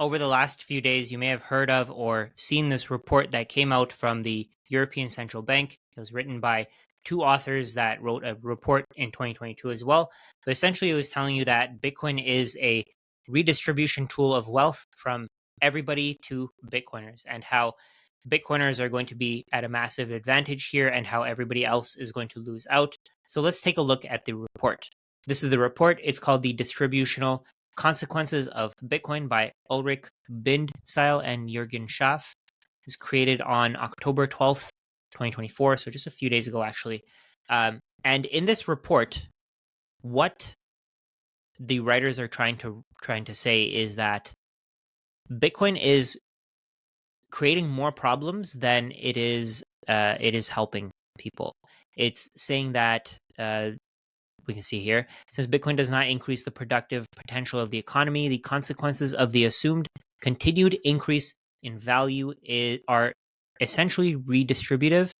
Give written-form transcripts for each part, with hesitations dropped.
Over the last few days, you may have heard of or seen this report that came out from the European Central Bank. It was written by two authors that wrote a report in 2022 as well. But essentially, it was telling you that Bitcoin is a redistribution tool of wealth from everybody to Bitcoiners, and how Bitcoiners are going to be at a massive advantage here and how everybody else is going to lose out. So let's take a look at the report. This is the report. It's called The Distributional Consequences of Bitcoin by Ulrich Bindseil and Jurgen Schaaf. It was created on October 12th, 2024, so just a few days ago, actually. And in this report, what the writers are trying to say is that Bitcoin is creating more problems than it is helping people. It's saying that we can see here, since Bitcoin does not increase the productive potential of the economy, the consequences of the assumed continued increase in value are essentially redistributive.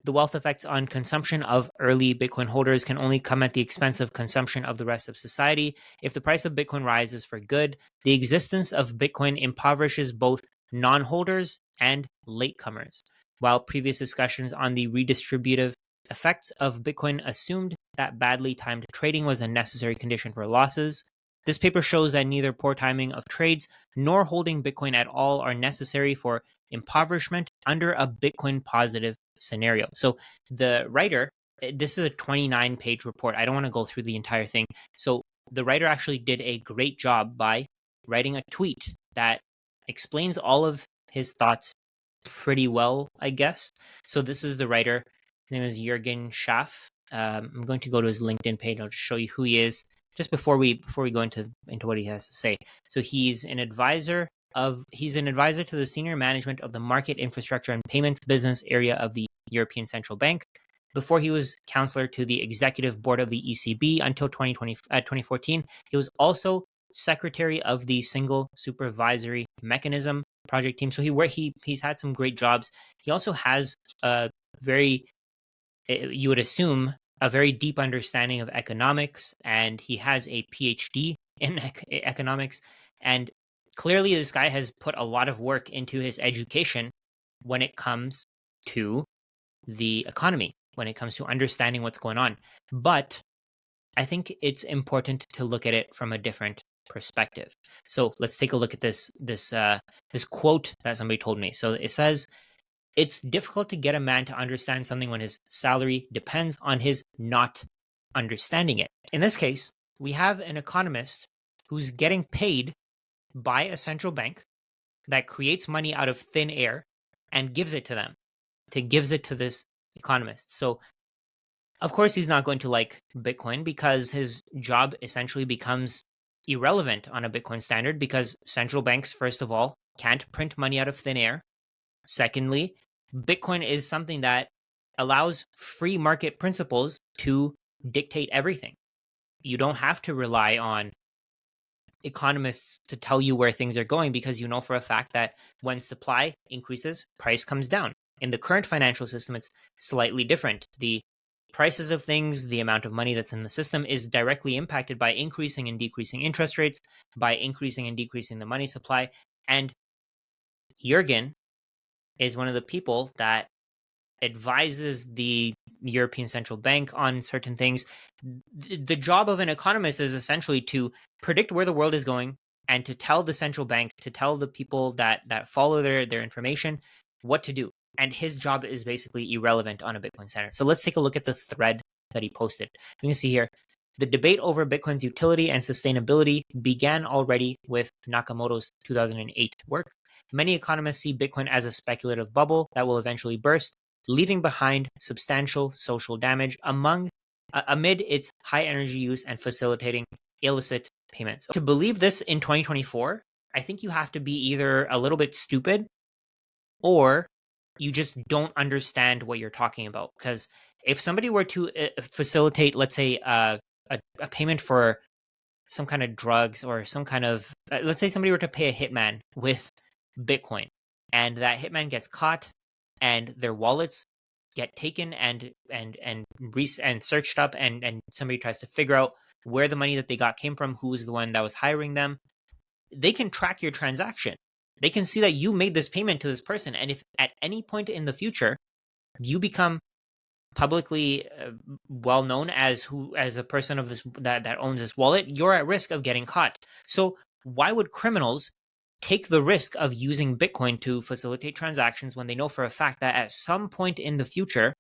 The wealth effects on consumption of early Bitcoin holders can only come at the expense of consumption of the rest of society. If the price of Bitcoin rises for good, the existence of Bitcoin impoverishes both non-holders and latecomers. While previous discussions on the redistributive effects of Bitcoin assumed that badly timed trading was a necessary condition for losses, this paper shows that neither poor timing of trades nor holding Bitcoin at all are necessary for impoverishment under a Bitcoin positive scenario. So the writer, this is a 29-page report. I don't want to go through the entire thing. So the writer actually did a great job by writing a tweet that explains all of his thoughts pretty well, I guess. So this is the writer. His name is Jurgen Schaaf. I'm going to go to his LinkedIn page. I'll just show you who he is just before we go into what he has to say. So he's an advisor to the senior management of the market infrastructure and payments business area of the European Central Bank. Before he was counselor to the executive board of the ECB until 2014, he was also secretary of the Single Supervisory Mechanism project team. So he's had some great jobs. He also has a very, you would assume, a very deep understanding of economics, and he has a PhD in economics. And clearly, this guy has put a lot of work into his education when it comes to the economy, when it comes to understanding what's going on. But I think it's important to look at it from a different perspective. So let's take a look at this quote that somebody told me. So it says, "It's difficult to get a man to understand something when his salary depends on his not understanding it." In this case, we have an economist who's getting paid by a central bank that creates money out of thin air and gives it to them, gives it to this economist. So of course he's not going to like Bitcoin, because his job essentially becomes irrelevant on a Bitcoin standard, because central banks, first of all, can't print money out of thin air. Secondly, Bitcoin is something that allows free market principles to dictate everything. You don't have to rely on economists to tell you where things are going, because you know for a fact that when supply increases, price comes down. In the current financial system, it's slightly different. The prices of things, the amount of money that's in the system, is directly impacted by increasing and decreasing interest rates, by increasing and decreasing the money supply. And Jurgen is one of the people that advises the European Central Bank on certain things. The job of an economist is essentially to predict where the world is going and to tell the central bank, to tell the people that follow their information what to do. And his job is basically irrelevant on a Bitcoin standard. So let's take a look at the thread that he posted. You can see here, the debate over Bitcoin's utility and sustainability began already with Nakamoto's 2008 work. Many economists see Bitcoin as a speculative bubble that will eventually burst, leaving behind substantial social damage amid its high energy use and facilitating illicit payments. To believe this in 2024, I think you have to be either a little bit stupid or you just don't understand what you're talking about. Because if somebody were to facilitate, let's say, a payment for some kind of drugs or some kind of, let's say somebody were to pay a hitman with Bitcoin, and that hitman gets caught and their wallets get taken and searched up, and somebody tries to figure out where the money that they got came from, who was the one that was hiring them. they can track your transaction. They can see that you made this payment to this person. And if at any point in the future you become publicly well known as a person of this that owns this wallet, you're at risk of getting caught. So why would criminals take the risk of using Bitcoin to facilitate transactions when they know for a fact that at some point in the future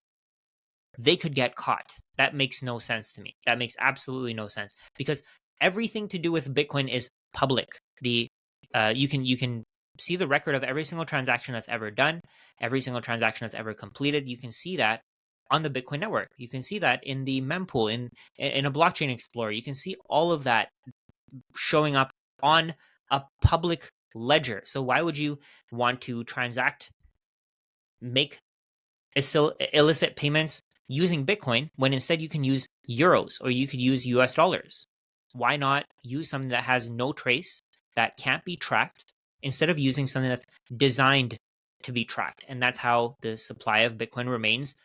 they could get caught? That makes no sense to me. That makes absolutely no sense, because everything to do with Bitcoin is public. You can see the record of every single transaction that's ever done, every single transaction that's ever completed. You can see that on the Bitcoin network. You can see that in the mempool, in a blockchain explorer. You can see all of that showing up on a public ledger. So why would you want to make illicit payments using Bitcoin when instead you can use euros or you could use US dollars? Why not use something that has no trace, that can't be tracked, instead of using something that's designed to be tracked? And that's how the supply of Bitcoin remains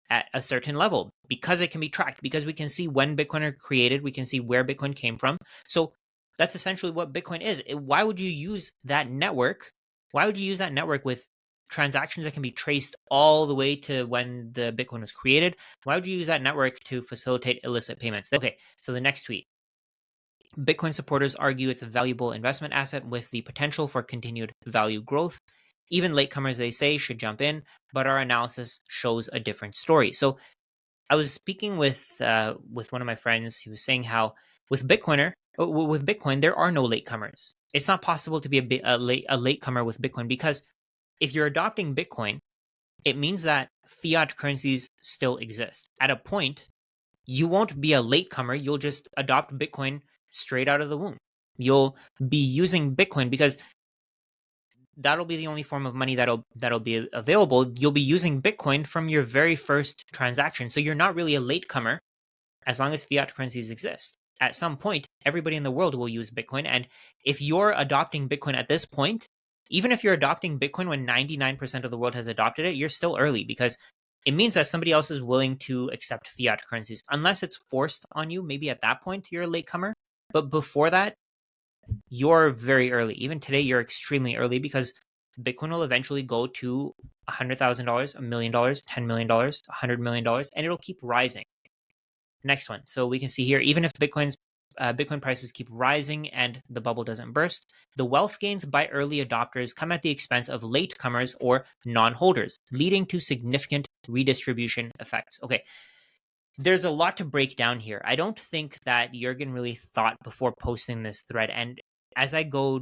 at a certain level, because it can be tracked, because we can see when Bitcoin are created, we can see where Bitcoin came from. So that's essentially what Bitcoin is. Why would you use that network? Why would you use that network with transactions that can be traced all the way to when the Bitcoin was created? Why would you use that network to facilitate illicit payments? Okay, so the next tweet. Bitcoin supporters argue it's a valuable investment asset with the potential for continued value growth. Even latecomers, they say, should jump in, but our analysis shows a different story. So I was speaking with one of my friends who was saying how with Bitcoin there are no latecomers. It's not possible to be a latecomer with Bitcoin, because if you're adopting Bitcoin, it means that fiat currencies still exist. At a point, you won't be a latecomer. You'll just adopt Bitcoin straight out of the womb. You'll be using Bitcoin because that'll be the only form of money that'll be available. You'll be using Bitcoin from your very first transaction. So you're not really a latecomer as long as fiat currencies exist. At some point, everybody in the world will use Bitcoin. And if you're adopting Bitcoin at this point, even if you're adopting Bitcoin when 99% of the world has adopted it, you're still early, because it means that somebody else is willing to accept fiat currencies. Unless it's forced on you, maybe at that point you're a latecomer. But before that, you're very early. Even today, you're extremely early, because Bitcoin will eventually go to $100,000, $1 million, $10 million, $100 million, and it'll keep rising. Next one. So we can see here, even if Bitcoin prices keep rising and the bubble doesn't burst, the wealth gains by early adopters come at the expense of latecomers or non-holders, leading to significant redistribution effects. Okay, there's a lot to break down here. I don't think that Jurgen really thought before posting this thread, and as I go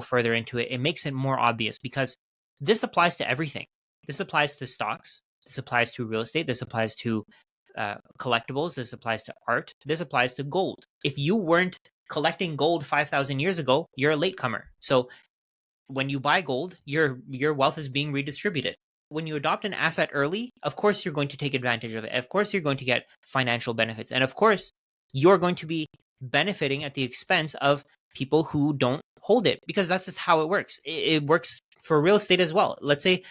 further into it, it makes it more obvious, because this applies to everything. This applies to stocks. This applies to real estate. This applies to collectibles. This applies to art. This applies to gold. If you weren't collecting gold 5,000 years ago, you're a latecomer. So when you buy gold, your wealth is being redistributed. When you adopt an asset early, of course you're going to take advantage of it. Of course you're going to get financial benefits. And of course, you're going to be benefiting at the expense of people who don't hold it, because that's just how it works. It works for real estate as well. Let's say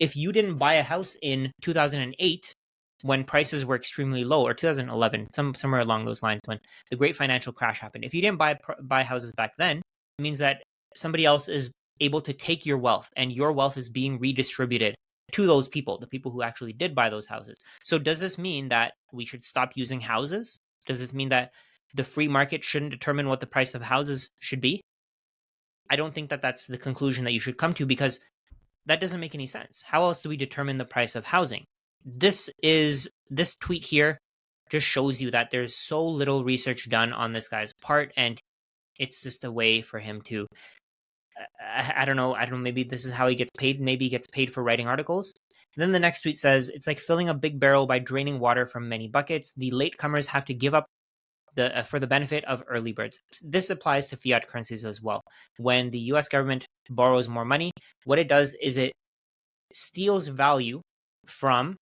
if you didn't buy a house in 2008 when prices were extremely low, or 2011, somewhere along those lines, when the great financial crash happened. If you didn't buy houses back then, it means that somebody else is able to take your wealth, and your wealth is being redistributed to those people, the people who actually did buy those houses. So does this mean that we should stop using houses? Does this mean that the free market shouldn't determine what the price of houses should be? I don't think that that's the conclusion that you should come to, because that doesn't make any sense. How else do we determine the price of housing? This tweet here just shows you that there's so little research done on this guy's part, and it's just a way for him to I don't know, maybe this is how he gets paid. Maybe he gets paid for writing articles. And then the next tweet says, it's like filling a big barrel by draining water from many buckets. The latecomers have to give up for the benefit of early birds. This applies to fiat currencies as well. When the US government borrows more money, what it does is it steals value from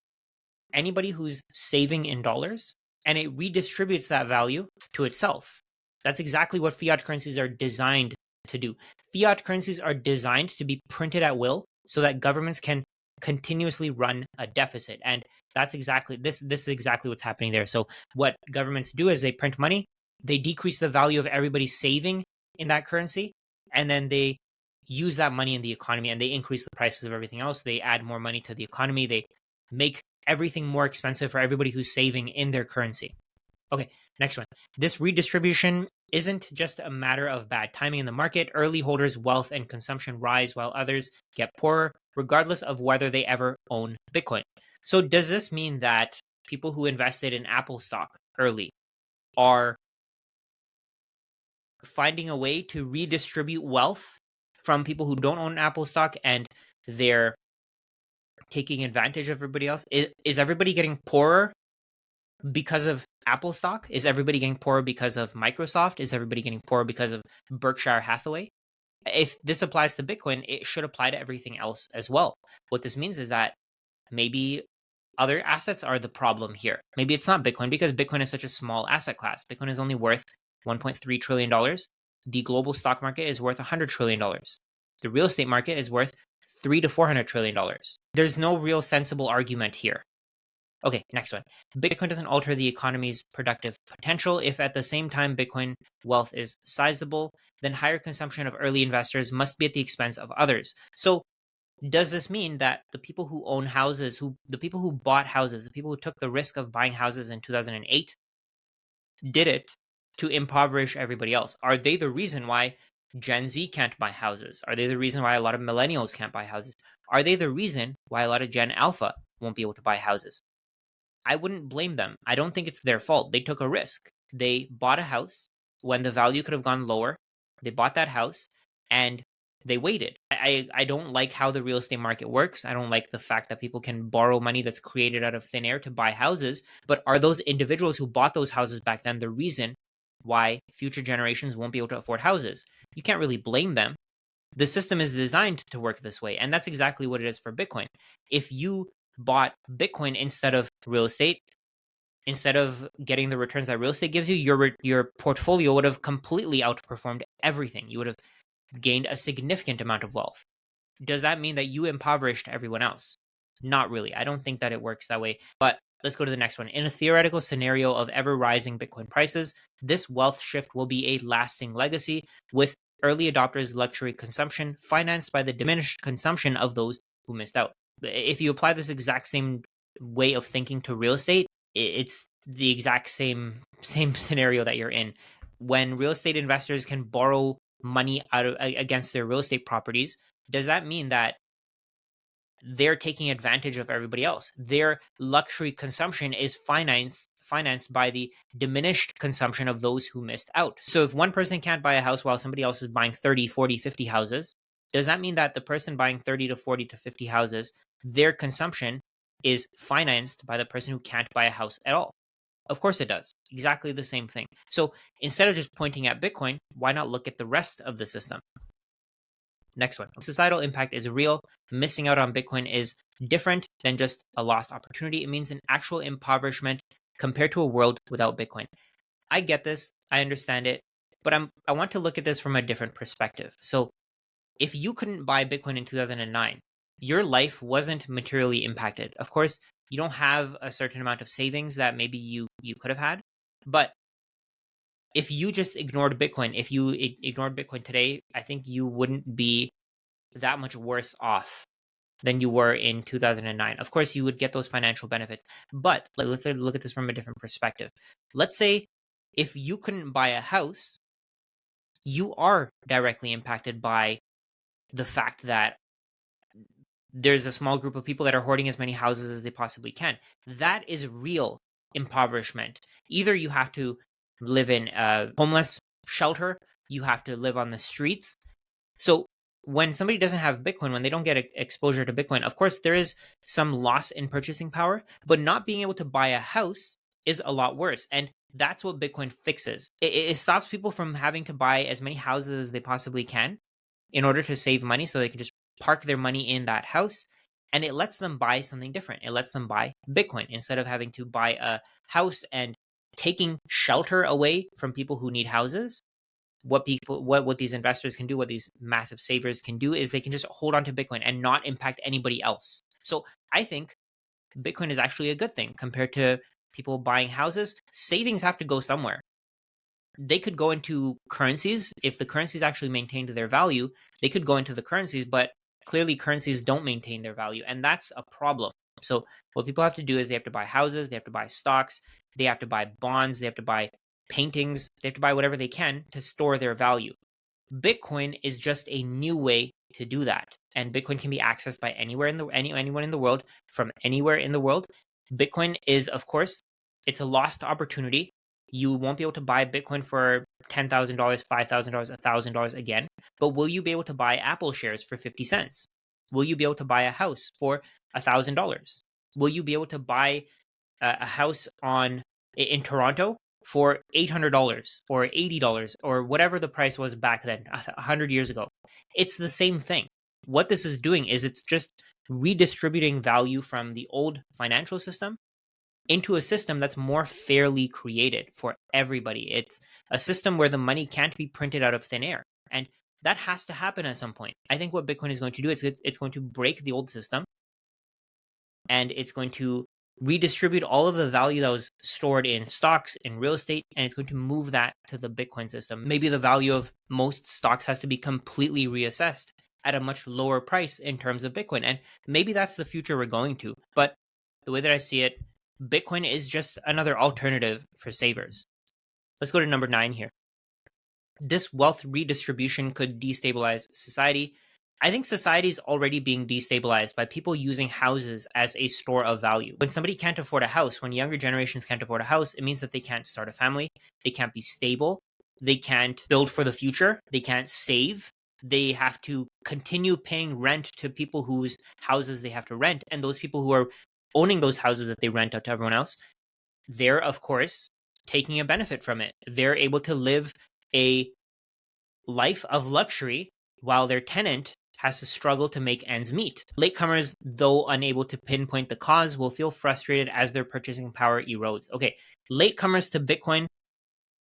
anybody who's saving in dollars, and it redistributes that value to itself. That's exactly what fiat currencies are designed to do. Fiat currencies are designed to be printed at will so that governments can continuously run a deficit. And that's exactly this is exactly what's happening there. So what governments do is they print money, they decrease the value of everybody saving in that currency, and then they use that money in the economy and they increase the prices of everything else. They add more money to the economy. They make everything more expensive for everybody who's saving in their currency. Okay, next one. This redistribution isn't just a matter of bad timing in the market. Early holders' wealth and consumption rise while others get poorer, regardless of whether they ever own Bitcoin. So, does this mean that people who invested in Apple stock early are finding a way to redistribute wealth from people who don't own Apple stock and they're taking advantage of everybody else? Is everybody getting poorer because of Apple stock? Is everybody getting poorer because of Microsoft? Is everybody getting poorer because of Berkshire Hathaway? If this applies to Bitcoin, it should apply to everything else as well. What this means is that maybe other assets are the problem here. Maybe it's not Bitcoin because Bitcoin is such a small asset class. Bitcoin is only worth $1.3 trillion. The global stock market is worth $100 trillion. The real estate market is worth $300 to $400 trillion. There's no real sensible argument here. Okay, next one. Bitcoin doesn't alter the economy's productive potential. If at the same time Bitcoin wealth is sizable, then higher consumption of early investors must be at the expense of others. So does this mean that the people who own houses, the people who bought houses, the people who took the risk of buying houses in 2008 did it to impoverish everybody else? Are they the reason why Gen Z can't buy houses? Are they the reason why a lot of millennials can't buy houses? Are they the reason why a lot of Gen Alpha won't be able to buy houses? I wouldn't blame them. I don't think it's their fault. They took a risk. They bought a house when the value could have gone lower. They bought that house and they waited. I don't like how the real estate market works. I don't like the fact that people can borrow money that's created out of thin air to buy houses. But are those individuals who bought those houses back then the reason why future generations won't be able to afford houses? You can't really blame them. The system is designed to work this way. And that's exactly what it is for Bitcoin. If you bought Bitcoin instead of real estate, instead of getting the returns that real estate gives you, your portfolio would have completely outperformed everything. You would have gained a significant amount of wealth. Does that mean that you impoverished everyone else? Not really. I don't think that it works that way. But let's go to the next one. In a theoretical scenario of ever rising Bitcoin prices, this wealth shift will be a lasting legacy, with early adopters' luxury consumption financed by the diminished consumption of those who missed out. If you apply this exact same way of thinking to real estate, it's the exact same scenario that you're in. When real estate investors can borrow money against their real estate properties, does that mean that they're taking advantage of everybody else? Their luxury consumption is financed by the diminished consumption of those who missed out. So if one person can't buy a house while somebody else is buying 30, 40, 50 houses, does that mean that the person buying 30 to 40 to 50 houses, their consumption is financed by the person who can't buy a house at all? Of course it does. Exactly the same thing. So instead of just pointing at Bitcoin, why not look at the rest of the system? Next one. Societal impact is real. Missing out on Bitcoin is different than just a lost opportunity. It means an actual impoverishment compared to a world without Bitcoin. I get this. I understand it. But I want to look at this from a different perspective. So if you couldn't buy Bitcoin in 2009, your life wasn't materially impacted. Of course, you don't have a certain amount of savings that maybe you could have had. But if you just ignored Bitcoin, if you ignored Bitcoin today, I think you wouldn't be that much worse off than you were in 2009. Of course, you would get those financial benefits. But let's look at this from a different perspective. Let's say if you couldn't buy a house, you are directly impacted by the fact that there's a small group of people that are hoarding as many houses as they possibly can. That is real impoverishment. Either you have to live in a homeless shelter, you have to live on the streets. So when somebody doesn't have Bitcoin, when they don't get exposure to Bitcoin, of course, there is some loss in purchasing power, but not being able to buy a house is a lot worse. And that's what Bitcoin fixes. It stops people from having to buy as many houses as they possibly can in order to save money so they can just park their money in that house. And it lets them buy something different. It lets them buy Bitcoin instead of having to buy a house and taking shelter away from people who need houses. What these investors can do, what these massive savers can do, is they can just hold on to Bitcoin and not impact anybody else. So I think Bitcoin is actually a good thing compared to people buying houses. Savings have to go somewhere. they could go into currencies. If the currencies actually maintained their value, they could go into the currencies, but clearly currencies don't maintain their value, and that's a problem. So what people have to do is they have to buy houses, they have to buy stocks, they have to buy bonds, they have to buy paintings, they have to buy whatever they can to store their value. Bitcoin is just a new way to do that, and Bitcoin can be accessed by anyone in the world from anywhere in the world. Bitcoin is, of course, it's a lost opportunity. You won't be able to buy Bitcoin for $10,000, $5,000, $1,000 again. But will you be able to buy Apple shares for 50 cents? Will you be able to buy a house for $1,000? Will you be able to buy a house in Toronto for $800 or $80 or whatever the price was back then, 100 years ago? It's the same thing. What this is doing is it's just redistributing value from the old financial system into a system that's more fairly created for everybody. It's a system where the money can't be printed out of thin air. And that has to happen at some point. I think what Bitcoin is going to do is it's going to break the old system, and it's going to redistribute all of the value that was stored in stocks, in real estate, and it's going to move that to the Bitcoin system. Maybe the value of most stocks has to be completely reassessed at a much lower price in terms of Bitcoin. And maybe that's the future we're going to. But the way that I see it, Bitcoin is just another alternative for savers. Let's go to number 9 here. This wealth redistribution could destabilize society. I think society is already being destabilized by people using houses as a store of value. When somebody can't afford a house, when younger generations can't afford a house, it means that they can't start a family, they can't be stable, they can't build for the future, they can't save. They have to continue paying rent to people whose houses they have to rent. And those people who are owning those houses that they rent out to everyone else, they're, of course, taking a benefit from it. They're able to live a life of luxury while their tenant has to struggle to make ends meet. Latecomers, though unable to pinpoint the cause, will feel frustrated as their purchasing power erodes. Okay, latecomers to Bitcoin,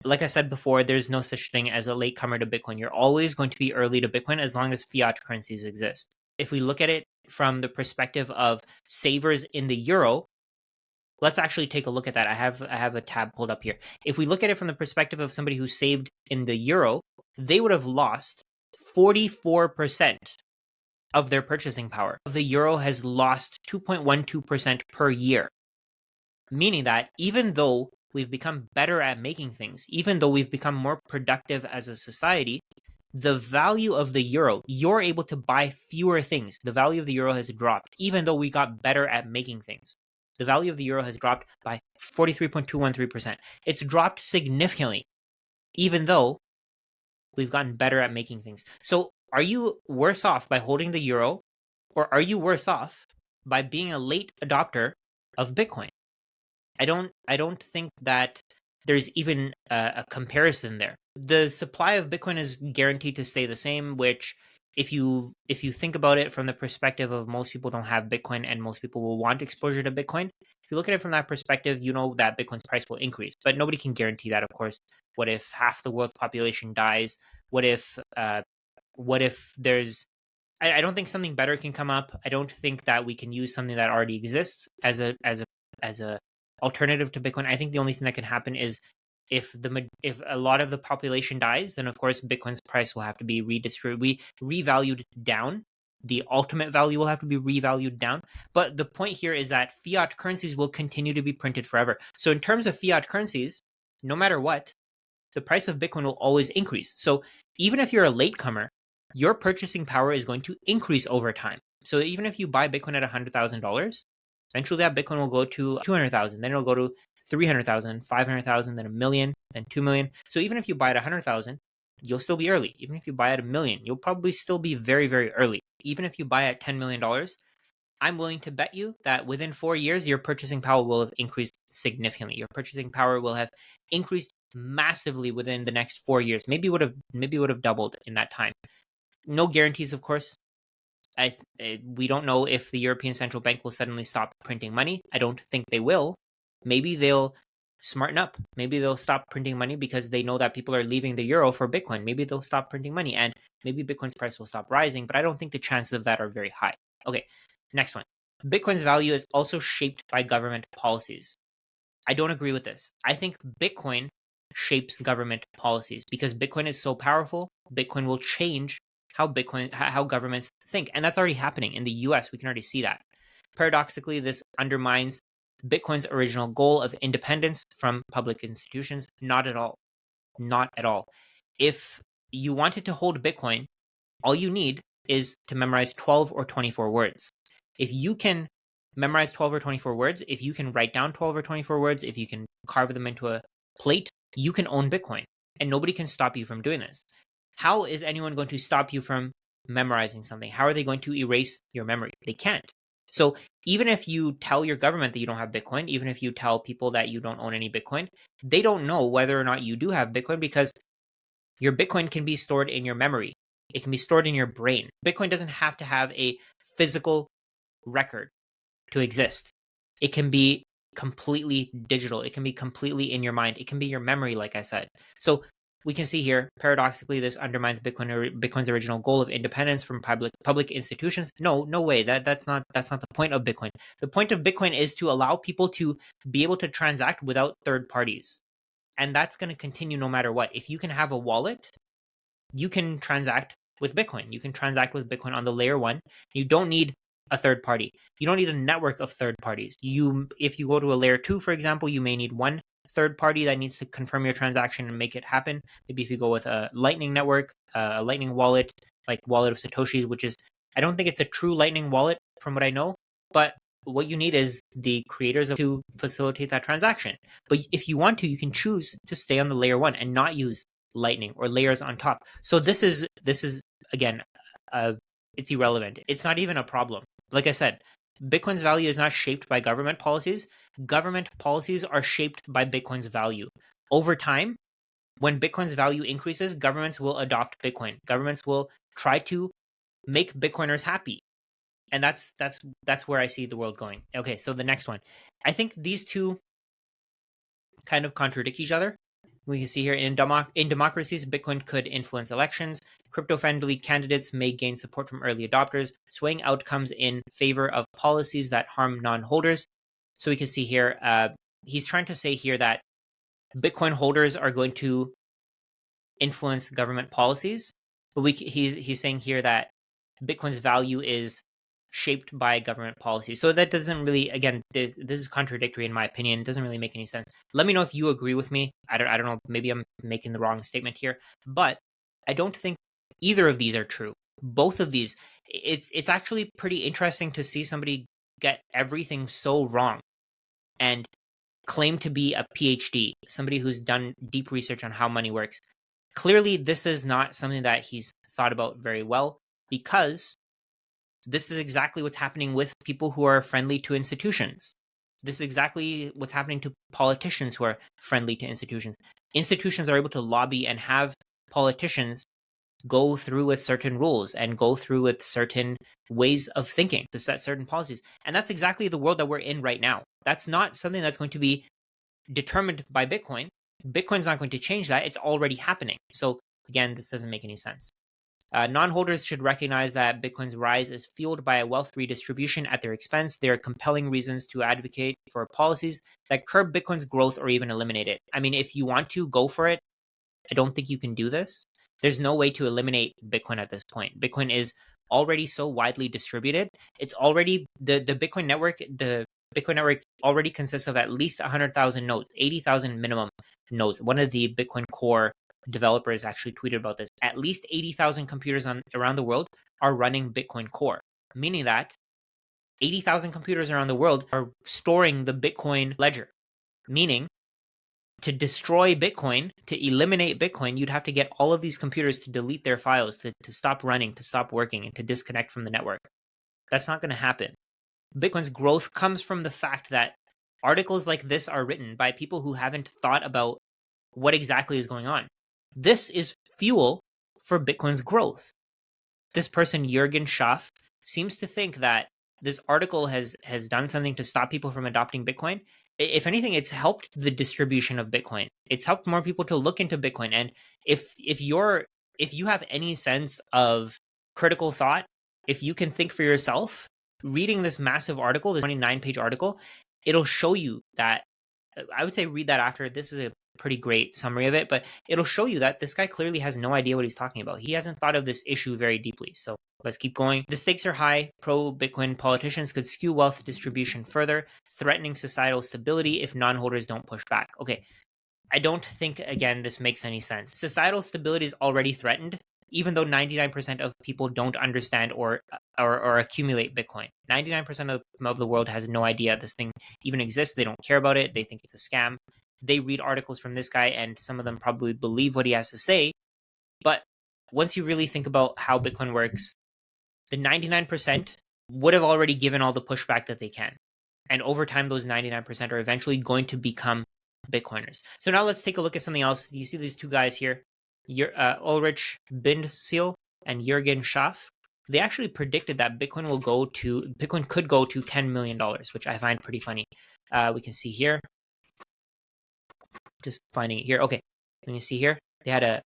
like I said before, there's no such thing as a latecomer to Bitcoin. You're always going to be early to Bitcoin as long as fiat currencies exist. If we look at it from the perspective of savers in the euro, let's actually take a look at that. I have a tab pulled up here. If we look at it from the perspective of somebody who saved in the euro, they would have lost 44% of their purchasing power. The euro has lost 2.12% per year, meaning that even though we've become better at making things, even though we've become more productive as a society, the value of the euro, you're able to buy fewer things. The value of the euro has dropped, even though we got better at making things. The value of the euro has dropped by 43.213%. It's dropped significantly, even though we've gotten better at making things. So are you worse off by holding the euro, or are you worse off by being a late adopter of Bitcoin? I don't think that there's even a comparison there. The supply of Bitcoin is guaranteed to stay the same, which if you think about it from the perspective of most people don't have Bitcoin and most people will want exposure to Bitcoin, if you look at it from that perspective, you know that Bitcoin's price will increase, but nobody can guarantee that, of course. What if half the world's population dies? What if there's I don't think something better can come up. I don't think that we can use something that already exists as a alternative to Bitcoin. I think the only thing that can happen is if a lot of the population dies, then of course Bitcoin's price will have to be revalued down. The ultimate value will have to be revalued down. But the point here is that fiat currencies will continue to be printed forever. So in terms of fiat currencies, no matter what, the price of Bitcoin will always increase. So even if you're a latecomer, your purchasing power is going to increase over time. So even if you buy Bitcoin at $100,000, eventually that Bitcoin will go to 200,000, then it'll go to 300,000, 500,000, then a million, then 2 million. So even if you buy at 100,000, you'll still be early. Even if you buy at a million, you'll probably still be very, very early. Even if you buy at $10 million, I'm willing to bet you that within 4 years, your purchasing power will have increased significantly. Your purchasing power will have increased massively within the next 4 years. Maybe would have doubled in that time. No guarantees, of course. We don't know if the European Central Bank will suddenly stop printing money. I don't think they will. Maybe they'll smarten up. Maybe they'll stop printing money because they know that people are leaving the euro for Bitcoin. Maybe they'll stop printing money and maybe Bitcoin's price will stop rising, but I don't think the chances of that are very high. Okay, next one. Bitcoin's value is also shaped by government policies. I don't agree with this. I think Bitcoin shapes government policies because Bitcoin is so powerful. Bitcoin will change how governments think, and that's already happening in the U.S. We can already see that. Paradoxically, this undermines Bitcoin's original goal of independence from public institutions. Not at all. Not at all. If you wanted to hold Bitcoin, all you need is to memorize 12 or 24 words. If you can memorize 12 or 24 words, if you can write down 12 or 24 words, if you can carve them into a plate, you can own Bitcoin, and nobody can stop you from doing this. How is anyone going to stop you from memorizing something? How are they going to erase your memory? They can't. So even if you tell your government that you don't have Bitcoin, even if you tell people that you don't own any Bitcoin, they don't know whether or not you do have Bitcoin because your Bitcoin can be stored in your memory. It can be stored in your brain. Bitcoin doesn't have to have a physical record to exist. It can be completely digital. It can be completely in your mind. It can be your memory, like I said. So we can see here, paradoxically, this undermines Bitcoin's original goal of independence from public institutions. No way. That's not the point of Bitcoin. The point of Bitcoin is to allow people to be able to transact without third parties. And that's going to continue no matter what. If you can have a wallet, you can transact with Bitcoin. You can transact with Bitcoin on the layer 1. You don't need a third party. You don't need a network of third parties. If you go to a layer 2, for example, you may need one third party that needs to confirm your transaction and make it happen. Maybe if you go with a Lightning network, a Lightning wallet, like Wallet of Satoshi, which is, I don't think it's a true Lightning wallet from what I know, but what you need is the creators to facilitate that transaction. But if you want to, you can choose to stay on the layer 1 and not use Lightning or layers on top. So this is again, it's irrelevant. It's not even a problem. Like I said, Bitcoin's value is not shaped by government policies. Government policies are shaped by Bitcoin's value. Over time, when Bitcoin's value increases, governments will adopt Bitcoin. Governments will try to make Bitcoiners happy. And that's where I see the world going. Okay, so the next one. I think these two kind of contradict each other. We can see here in democracies, Bitcoin could influence elections. Crypto-friendly candidates may gain support from early adopters, swaying outcomes in favor of policies that harm non-holders. So we can see here, he's trying to say here that Bitcoin holders are going to influence government policies. But he's saying here that Bitcoin's value is shaped by government policy. So that doesn't really, again, this is contradictory in my opinion. It doesn't really make any sense. Let me know if you agree with me. I don't know, maybe I'm making the wrong statement here, but I don't think either of these are true. Both of these, it's actually pretty interesting to see somebody get everything so wrong and claim to be a PhD, somebody who's done deep research on how money works. Clearly, this is not something that he's thought about very well, because this is exactly what's happening with people who are friendly to institutions. This is exactly what's happening to politicians who are friendly to institutions. Institutions are able to lobby and have politicians go through with certain rules and go through with certain ways of thinking to set certain policies. And that's exactly the world that we're in right now. That's not something that's going to be determined by Bitcoin. Bitcoin's not going to change that. It's already happening. So again, this doesn't make any sense. Non-holders should recognize that Bitcoin's rise is fueled by a wealth redistribution at their expense. There are compelling reasons to advocate for policies that curb Bitcoin's growth or even eliminate it. I mean, if you want to, go for it. I don't think you can do this. There's no way to eliminate Bitcoin at this point. Bitcoin is already so widely distributed. It's already, the Bitcoin network, already consists of at least 100,000 nodes, 80,000 minimum nodes. One of the Bitcoin Core developers actually tweeted about this. At least 80,000 computers around the world are running Bitcoin Core, meaning that 80,000 computers around the world are storing the Bitcoin ledger, meaning to destroy Bitcoin, to eliminate Bitcoin, you'd have to get all of these computers to delete their files, to stop running, to stop working, and to disconnect from the network. That's not going to happen. Bitcoin's growth comes from the fact that articles like this are written by people who haven't thought about what exactly is going on. This is fuel for Bitcoin's growth. This person, Jurgen Schaaf, seems to think that this article has done something to stop people from adopting Bitcoin. If anything, it's helped the distribution of Bitcoin. It's helped more people to look into Bitcoin. And if you have any sense of critical thought, if you can think for yourself, reading this massive article, this 29-page article, it'll show you that. I would say read that after. This is a pretty great summary of it, but it'll show you that this guy clearly has no idea what he's talking about. He hasn't thought of this issue very deeply. So let's keep going. The stakes are high. Pro-Bitcoin politicians could skew wealth distribution further, threatening societal stability if non-holders don't push back. Okay, I don't think, again, this makes any sense. Societal stability is already threatened, even though 99% of people don't understand or accumulate Bitcoin. 99% of the world has no idea this thing even exists. They don't care about it. They think it's a scam. They read articles from this guy, and some of them probably believe what he has to say. But once you really think about how Bitcoin works, the 99% would have already given all the pushback that they can. And over time, those 99% are eventually going to become Bitcoiners. So now let's take a look at something else. You see these two guys here, Ulrich Bindseal and Jurgen Schaaf. They actually predicted that Bitcoin could go to $10 million, which I find pretty funny. We can see here. Just finding it here. Okay, when you see here, they had a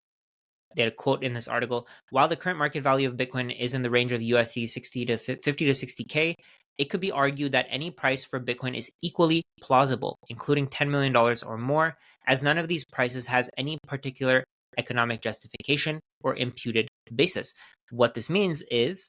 quote in this article. While the current market value of Bitcoin is in the range of USD 50 to 60K, it could be argued that any price for Bitcoin is equally plausible, including $10 million or more, as none of these prices has any particular economic justification or imputed basis. What this means is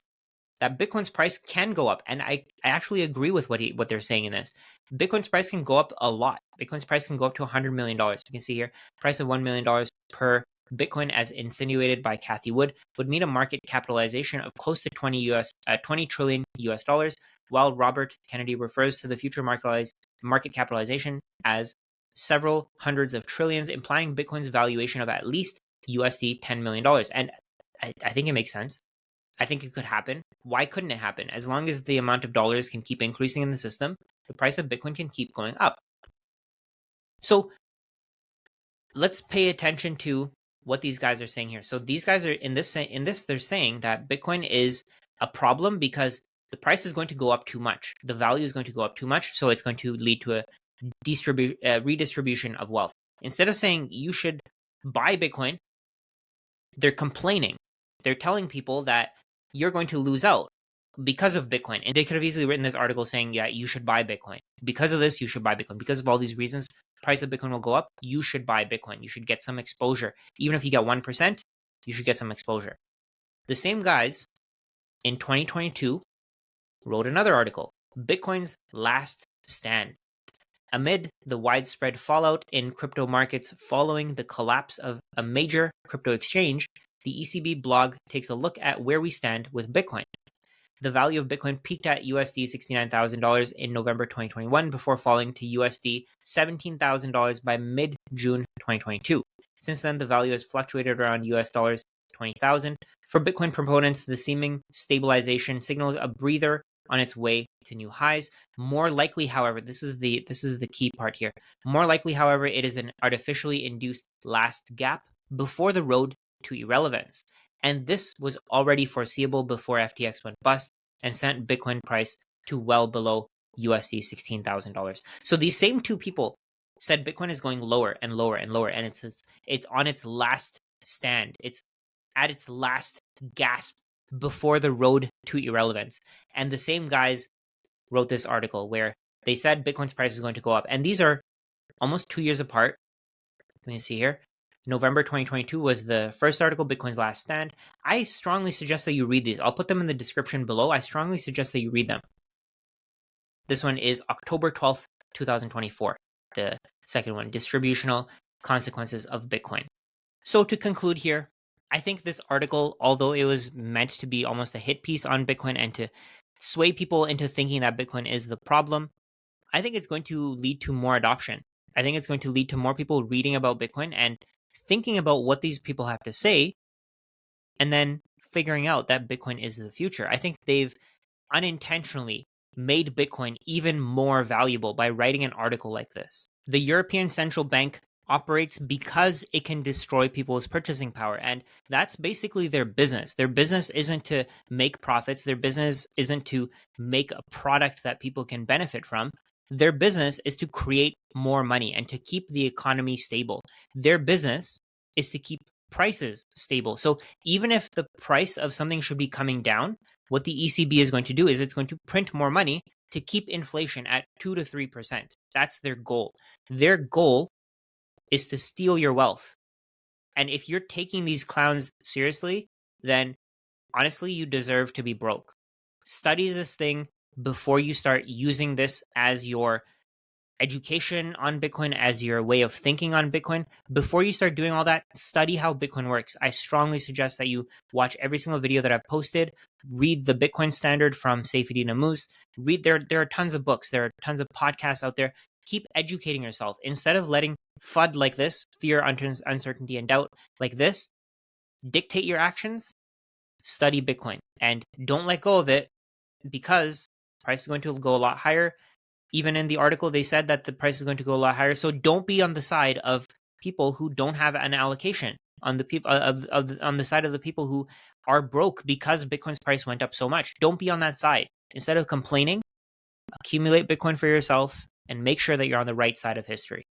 that Bitcoin's price can go up, and I actually agree with what they're saying in this. Bitcoin's price can go up a lot. Bitcoin's price can go up to $100 million. You can see here, price of $1 million per Bitcoin, as insinuated by Cathie Wood, would mean a market capitalization of close to 20 trillion US dollars, while Robert Kennedy refers to the future market capitalization as several hundreds of trillions, implying Bitcoin's valuation of at least USD $10 million. And I think it makes sense. I think it could happen. Why couldn't it happen? As long as the amount of dollars can keep increasing in the system, the price of Bitcoin can keep going up. So let's pay attention to what these guys are saying here. So these guys are in this they're saying that Bitcoin is a problem because the price is going to go up too much. The value is going to go up too much, so it's going to lead to a redistribution of wealth. Instead of saying you should buy Bitcoin, they're complaining. They're telling people that you're going to lose out because of Bitcoin. And they could have easily written this article saying, yeah, you should buy Bitcoin. Because of this, you should buy Bitcoin. Because of all these reasons, price of Bitcoin will go up. You should buy Bitcoin. You should get some exposure. Even if you get 1%, you should get some exposure. The same guys in 2022 wrote another article, Bitcoin's Last Stand. Amid the widespread fallout in crypto markets following the collapse of a major crypto exchange, the ECB blog takes a look at where we stand with Bitcoin. The value of Bitcoin peaked at USD $69,000 in November 2021 before falling to USD $17,000 by mid-June 2022. Since then, the value has fluctuated around US dollars 20,000. For Bitcoin proponents, the seeming stabilization signals a breather on its way to new highs. More likely, however, this is the key part here. More likely, however, it is an artificially induced last gap before the road to irrelevance. And this was already foreseeable before FTX went bust and sent Bitcoin price to well below USD $16,000. So these same two people said Bitcoin is going lower and lower and lower, and it's on its last stand. It's at its last gasp before the road to irrelevance. And the same guys wrote this article where they said Bitcoin's price is going to go up. And these are almost 2 years apart. Let me see here. November 2022 was the first article, Bitcoin's Last Stand. I strongly suggest that you read these. I'll put them in the description below. I strongly suggest that you read them. This one is October 12th, 2024. The second one, Distributional Consequences of Bitcoin. So to conclude here, I think this article, although it was meant to be almost a hit piece on Bitcoin and to sway people into thinking that Bitcoin is the problem, I think it's going to lead to more adoption. I think it's going to lead to more people reading about Bitcoin and thinking about what these people have to say, and then figuring out that Bitcoin is the future. I think they've unintentionally made Bitcoin even more valuable by writing an article like this. The European Central Bank operates because it can destroy people's purchasing power, and that's basically their business. Their business isn't to make profits. Their business isn't to make a product that people can benefit from. Their business is to create more money and to keep the economy stable. Their business is to keep prices stable. So even if the price of something should be coming down, what the ECB is going to do is it's going to print more money to keep inflation at 2 to 3%. That's their goal. Their goal is to steal your wealth. And if you're taking these clowns seriously, then honestly, you deserve to be broke. Study this thing before you start using this as your education on Bitcoin, as your way of thinking on Bitcoin. Before you start doing all that, study how Bitcoin works. I strongly suggest that you watch every single video that I've posted, read the Bitcoin Standard from Saifedean Ammous, read there are tons of books, there are tons of podcasts out there. Keep educating yourself. Instead of letting FUD like this, fear, uncertainty, and doubt like this, dictate your actions, study Bitcoin. And don't let go of it, because price is going to go a lot higher. Even in the article, they said that the price is going to go a lot higher. So don't be on the side of people who don't have an allocation, on the people on the side of the people who are broke because Bitcoin's price went up so much. Don't be on that side. Instead of complaining, accumulate Bitcoin for yourself and make sure that you're on the right side of history.